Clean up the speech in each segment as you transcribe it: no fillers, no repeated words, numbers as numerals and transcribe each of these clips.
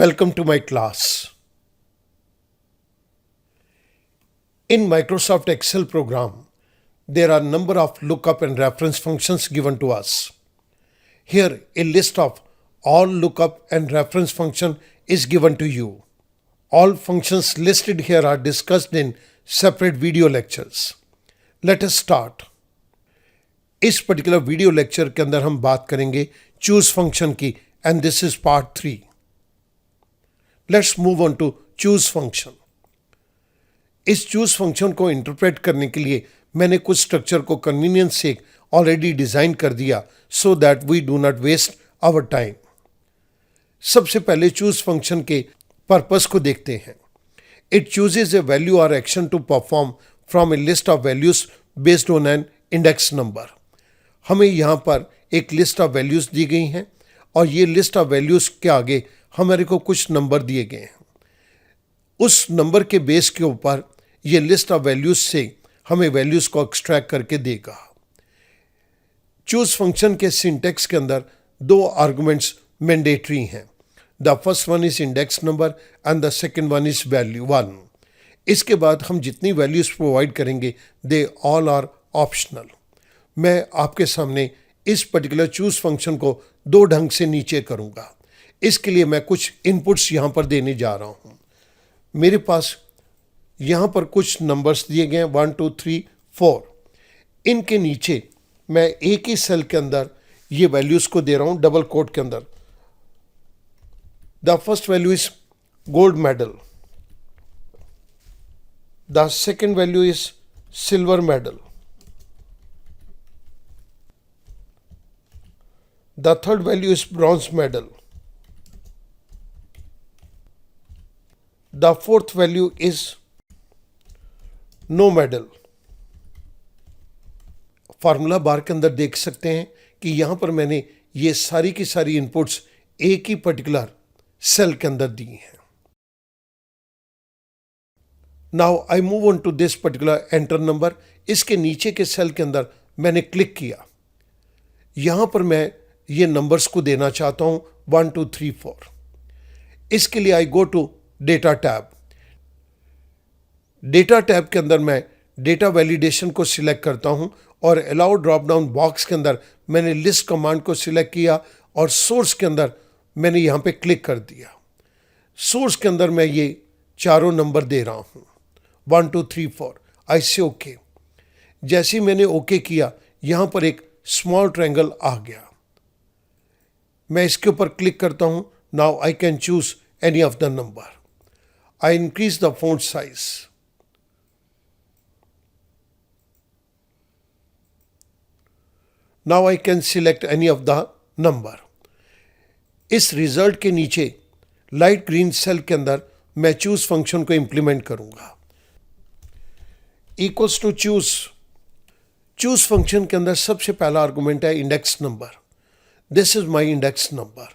Welcome to my class. In Microsoft Excel program, there are number of lookup and reference functions given to us. Here, a list of all lookup and reference function is given to you. All functions listed here are discussed in separate video lectures. Let us start. इस particular video lecture के अंदर हम बात करेंगे choose function की and this is part 3. Let's move on to choose function. इस choose function को interpret करने के लिए मैंने कुछ स्ट्रक्चर को कन्वीनियंस से ऑलरेडी डिजाइन कर दिया so that we do not waste our time. सबसे पहले चूज फंक्शन के पर्पस को देखते हैं. इट चूजेज ए वैल्यू और action to perform from a list of values based on an index number. हमें यहाँ पर एक लिस्ट ऑफ वैल्यूज दी गई हैं और ये लिस्ट ऑफ वैल्यूज के आगे हमारे को कुछ नंबर दिए गए हैं. उस नंबर के बेस के ऊपर ये लिस्ट ऑफ वैल्यूज से हमें वैल्यूज को एक्सट्रैक्ट करके देगा. चूज फंक्शन के सिंटेक्स के अंदर दो आर्गुमेंट्स मैंडेटरी हैं. The first one is index number and the second one is value 1. इसके बाद हम जितनी वैल्यूज प्रोवाइड करेंगे दे ऑल आर ऑप्शनल. मैं आपके सामने इस पर्टिकुलर चूज फंक्शन को दो ढंग से नीचे करूंगा. इसके लिए मैं कुछ इनपुट्स यहां पर देने जा रहा हूं. मेरे पास यहां पर कुछ नंबर्स दिए गए हैं 1 2 3 4. इनके नीचे मैं एक ही सेल के अंदर ये वैल्यूज को दे रहा हूं डबल कोट के अंदर. The first value is gold medal. The second value is silver medal. The third value is bronze medal. The fourth value is no medal. Formula बार के अंदर देख सकते हैं कि यहां पर मैंने ये सारी की सारी इनपुट्स एक ही पर्टिकुलर सेल के अंदर दी हैं. Now I move on to this particular enter number. इसके नीचे के सेल के अंदर मैंने क्लिक किया. यहां पर मैं ये नंबर्स को देना चाहता हूं 1 2 3 4. इसके लिए I go to data tab. Data tab के अंदर मैं डेटा वैलिडेशन को सिलेक्ट करता हूं और अलाउ ड्रॉप डाउन बॉक्स के अंदर मैंने लिस्ट कमांड को सिलेक्ट किया और सोर्स के अंदर मैंने यहां पे क्लिक कर दिया. सोर्स के अंदर मैं ये चारों नंबर दे रहा हूं 1 2 3 4. आई से ओके. जैसे ही मैंने ओके किया यहां पर एक स्मॉल ट्रायंगल आ गया. मैं इसके ऊपर क्लिक करता हूं. Now I can choose any of the number. I increase the font size. Now I can select any of the number. इस रिजल्ट के नीचे लाइट ग्रीन सेल के अंदर मैं चूज फंक्शन को इंप्लीमेंट करूंगा. Equals to choose. Choose function के अंदर सबसे पहला आर्गुमेंट है index number. This is my index number.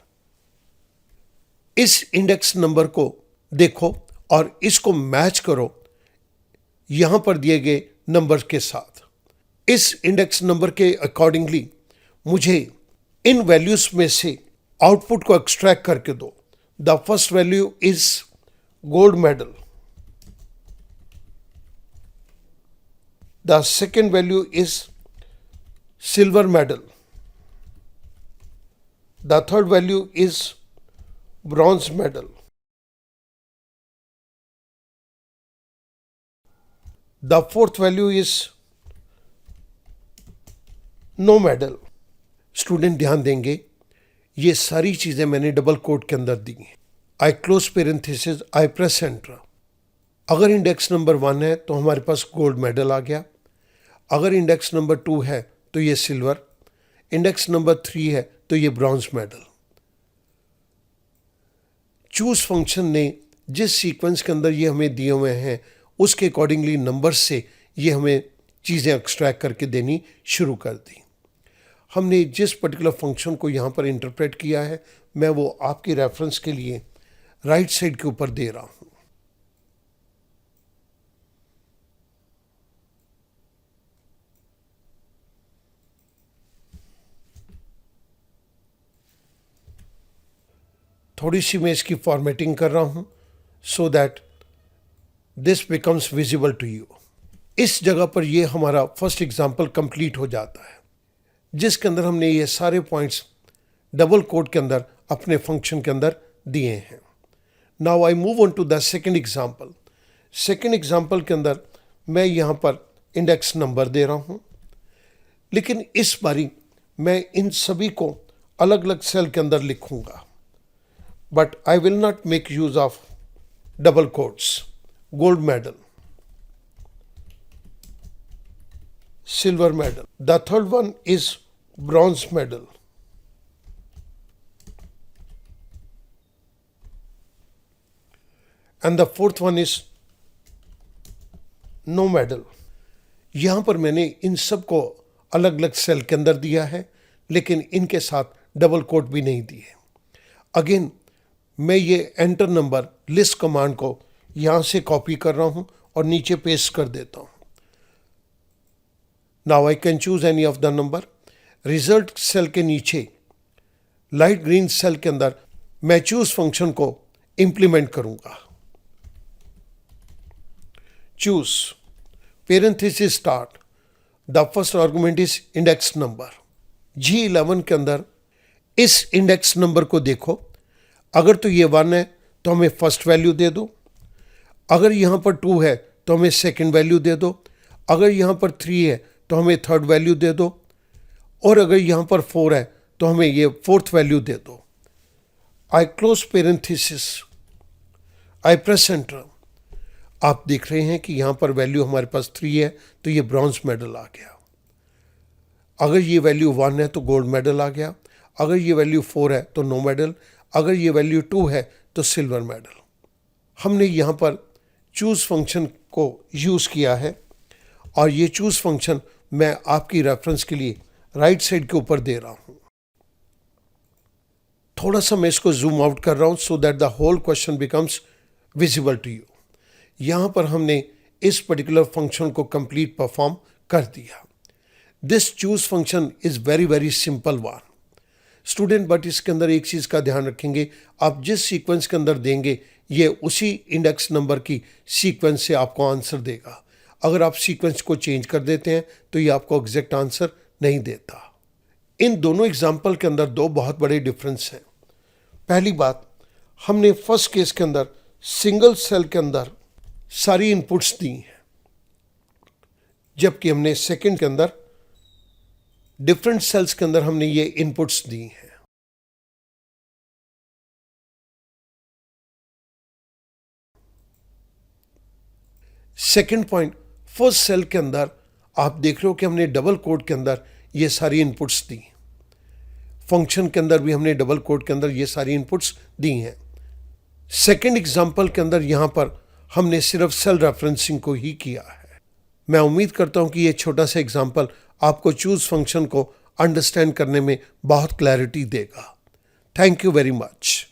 इस इंडेक्स नंबर को देखो और इसको मैच करो यहां पर दिए गए नंबर के साथ. इस इंडेक्स नंबर के अकॉर्डिंगली मुझे इन वैल्यूज में से आउटपुट को एक्सट्रैक्ट करके दो. The first value is gold medal. The second value is silver medal. The third value is bronze medal. The fourth value is no medal. Student ध्यान देंगे ये सारी चीजें मैंने डबल कोट के अंदर दी हैं. आई क्लोज पेरेंथेसिस, आई प्रेस एंटर. अगर इंडेक्स नंबर 1 है तो हमारे पास गोल्ड मेडल आ गया. अगर इंडेक्स नंबर 2 है तो ये सिल्वर. इंडेक्स नंबर 3 है तो ये ब्रॉन्ज मेडल. चूज फंक्शन ने जिस सीक्वेंस के अंदर ये हमें दिए हुए हैं उसके अकॉर्डिंगली नंबर से ये हमें चीज़ें एक्सट्रैक्ट करके देनी शुरू कर दी. हमने जिस पर्टिकुलर फंक्शन को यहाँ पर इंटरप्रेट किया है मैं वो आपकी रेफरेंस के लिए राइट साइड के ऊपर दे रहा हूँ. थोड़ी सी मैं इसकी फॉर्मेटिंग कर रहा हूँ so that this becomes visible to you. इस जगह पर ये हमारा फर्स्ट एग्जाम्पल कंप्लीट हो जाता है, जिसके अंदर हमने ये सारे पॉइंट्स डबल कोट के अंदर अपने फंक्शन के अंदर दिए हैं। Now I move on to the second example. Second example के अंदर मैं यहाँ पर इंडेक्स नंबर दे रहा हूँ, लेकिन इस बारी मैं इन सभी को अलग अलग सेल के अंदर लिखूंगा, but I will not make use of double quotes. Gold medal, silver medal. The third one is bronze medal. And the fourth one is no medal. यहाँ पर मैंने इन सब को अलग अलग सेल के अंदर दिया है, लेकिन इनके साथ डबल कोट भी नहीं दिए। अगेन मैं ये एंटर नंबर लिस्ट कमांड को यहाँ से कॉपी कर रहा हूँ और नीचे पेस्ट कर देता हूँ। Now I can choose any of the number. Result cell के नीचे लाइट ग्रीन सेल के अंदर मैं चूज फंक्शन को इंप्लीमेंट करूंगा। Choose parenthesis start, the first argument is index number. G11 के अंदर इस इंडेक्स नंबर को देखो, अगर तो ये 1 है तो हमें फर्स्ट वैल्यू दे दो, अगर यहाँ पर 2 है तो हमें सेकेंड वैल्यू दे दो, अगर यहाँ पर 3 है तो हमें थर्ड वैल्यू दे दो, और अगर यहाँ पर 4 है तो हमें ये फोर्थ वैल्यू दे दो। आई क्लोज पेरेंथेसिस, आई प्रेस एंटर। आप देख रहे हैं कि यहाँ पर वैल्यू हमारे पास 3 है तो ये ब्रॉन्ज मेडल आ गया, अगर ये वैल्यू 1 है तो गोल्ड मेडल आ गया, अगर ये वैल्यू 4 है तो नो मेडल, अगर ये वैल्यू 2 है तो सिल्वर मेडल। हमने यहाँ पर चूज फंक्शन को यूज़ किया है, और ये चूज फंक्शन मैं आपकी रेफरेंस के लिए राइट साइड के ऊपर दे रहा हूं। थोड़ा सा मैं इसको जूम आउट कर रहा हूं so that the whole question becomes visible to you. यहां पर हमने इस पर्टिकुलर फंक्शन को कंप्लीट परफॉर्म कर दिया। This choose function is very very simple one student, but इसके अंदर एक चीज का ध्यान रखेंगे, आप जिस सीक्वेंस के अंदर देंगे ये उसी इंडेक्स नंबर की सीक्वेंस से आपको आंसर देगा। अगर आप सीक्वेंस को चेंज कर देते हैं तो ये आपको एग्जैक्ट आंसर नहीं देता। इन दोनों एग्जाम्पल के अंदर दो बहुत बड़े डिफरेंस हैं। पहली बात, हमने फर्स्ट केस के अंदर सिंगल सेल के अंदर सारी इनपुट्स दी हैं, जबकि हमने सेकंड के अंदर डिफरेंट सेल्स के अंदर हमने ये इनपुट्स दी हैं। सेकंड पॉइंट, फर्स्ट सेल के अंदर आप देख रहे हो कि हमने डबल कोड के अंदर ये सारी इनपुट्स दी, फंक्शन के अंदर भी हमने डबल कोड के अंदर ये सारी इनपुट्स दी हैं। सेकंड एग्जांपल के अंदर यहाँ पर हमने सिर्फ सेल रेफरेंसिंग को ही किया है। मैं उम्मीद करता हूँ कि ये छोटा सा एग्जांपल आपको चूज फंक्शन को अंडरस्टैंड करने में बहुत क्लैरिटी देगा। Thank you very much.